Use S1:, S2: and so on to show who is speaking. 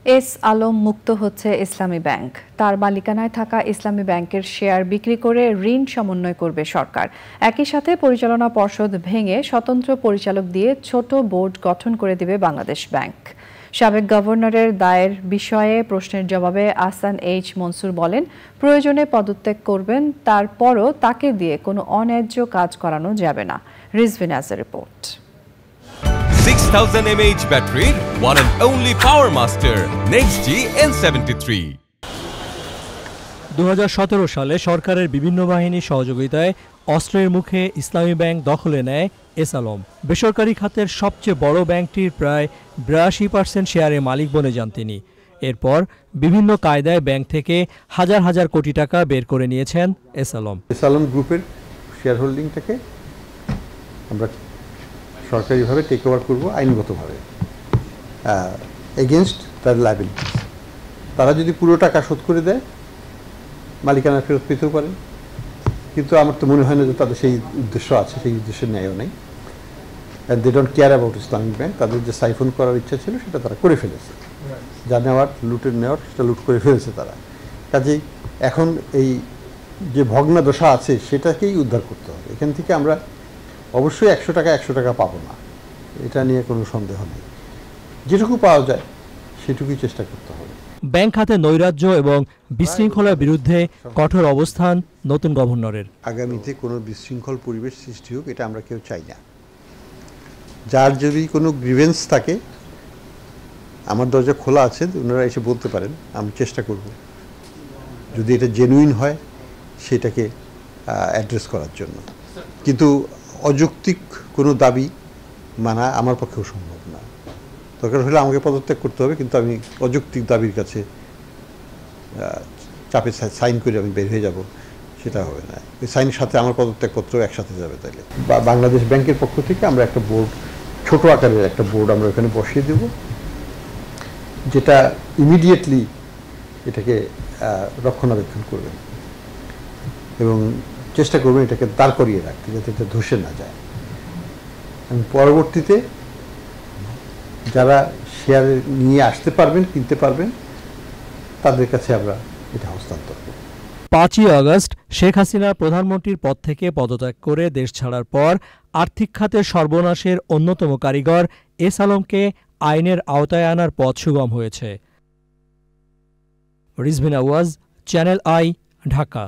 S1: S Alam মুক্ত হচ্ছে ইসলামী bank. তার মালিকানায় থাকা ইসলামী ব্যাংকের শেয়ার বিক্রি করে ঋণ সমন্বয় করবে সরকার। একই সাথে পরিচালনা পর্ষদ ভেঙে স্বতন্ত্র পরিচালক দিয়ে ছোট বোর্ড গঠন করে দিবে বাংলাদেশ ব্যাংক। সাবেক গভর্নরের দায়ের বিষয়ে প্রশ্নের জবাবে আহসান এইচ মনসুর বলেন, প্রয়োজনে পদত্যাগ করবেন, তারপরও তাকে দিয়ে কোনো অন্যায্য কাজ করানো যাবে না। রিজভিন আজের report.
S2: 6000 mAh battery, one and only Power Master, NextG N73.
S3: 2017 সালে সরকারের বিভিন্ন বাহিনীর সহযোগিতায় অস্ত্রের মুখে ইসলামী ব্যাংক দখলে নেয় এস আলম। বেসরকারি খাতের সবচেয়ে বড় ব্যাংকটির প্রায় 82% শেয়ারের মালিক বনে যান তিনি। এরপর বিভিন্ন কায়দায় ব্যাংক থেকে হাজার হাজার কোটি টাকা বের করে নিয়েছেন এস আলম।
S4: এস আলম গ্রুপের শেয়ার হোল্ডিংটাকে আমরা সরকারিভাবে টেক ওভার করবো আইনগতভাবে, এগেনস্ট তার লায়াবিলিটিস। তারা যদি পুরো টাকা শোধ করে দেয় মালিকানা ফেরত পেতেও পারেন, কিন্তু আমার তো মনে হয় না যে তাদের সেই উদ্দেশ্য আছে, সেই উদ্দেশ্যের ন্যায়ও নেই। And they don't care about Islamic bank. তাদের যে সাইফন করার ইচ্ছা ছিল সেটা তারা করে ফেলেছে, যা নেওয়ার নেওয়ার সেটা লুট করে ফেলেছে তারা। কাজেই এখন এই যে ভগ্নাদশা আছে সেটাকেই উদ্ধার করতে হবে। এখান থেকে আমরা অবশ্যই 100 টাকা পাবো না, এটা নিয়ে কোনো সন্দেহ নেই। যেটুকু পাওয়া যায় সেটুকুই চেষ্টা করতে হবে।
S3: ব্যাংক খাতে নৈরাজ্য এবং বিশৃঙ্খলার বিরুদ্ধে কঠোর অবস্থান নতুন গভর্নরের।
S4: আগামীতে কোনো বিশৃঙ্খল পরিবেশ সৃষ্টি হোক, এটা আমরা কেউ চাই না। যার যদি কোনো গ্রিভেন্স থাকে আমার দরজা খোলা আছে, ওনারা এসে বলতে পারেন, আমি চেষ্টা করব যদি এটা জেনুইন হয় সেটাকে অ্যাড্রেস করার জন্য। কিন্তু অযৌক্তিক কোনো দাবি মানা আমার পক্ষেও সম্ভব না। দরকার হলে আমাকে পদত্যাগ করতে হবে, কিন্তু আমি অযৌক্তিক দাবির কাছে চাপে সাইন করে আমি বের হয়ে যাব, সেটা হবে না। এই সাইনের সাথে আমার পদত্যাগপত্র একসাথে যাবে। তাইলে বাংলাদেশ ব্যাংকের পক্ষ থেকে আমরা একটা বোর্ড, ছোট আকারের একটা বোর্ড আমরা ওখানে বসিয়ে দেব, যেটা ইমিডিয়েটলি এটাকে রক্ষণাবেক্ষণ করবেন এবং চেষ্টা করবেন এটাকে দাঁড় করিয়ে রাখতে, যাতে এটা ধসে না যায়। এবং পরবর্তীতে যারা শেয়ার নিয়ে আসতে পারবেন, কিনতে পারবেন, তাদের কাছে আমরা এটা হস্তান্তর করব।
S3: 5ই আগস্ট শেখ হাসিনা প্রধানমন্ত্রীর পদ থেকে পদত্যাগ করে দেশ ছাড়ার পর আর্থিক খাতের সর্বনাশের অন্যতম কারিগর এস আলমকে আইনের আওতায় আনার পথ সুগম হয়েছে। রিজভিন আওয়াজ, চ্যানেল আই, ঢাকা।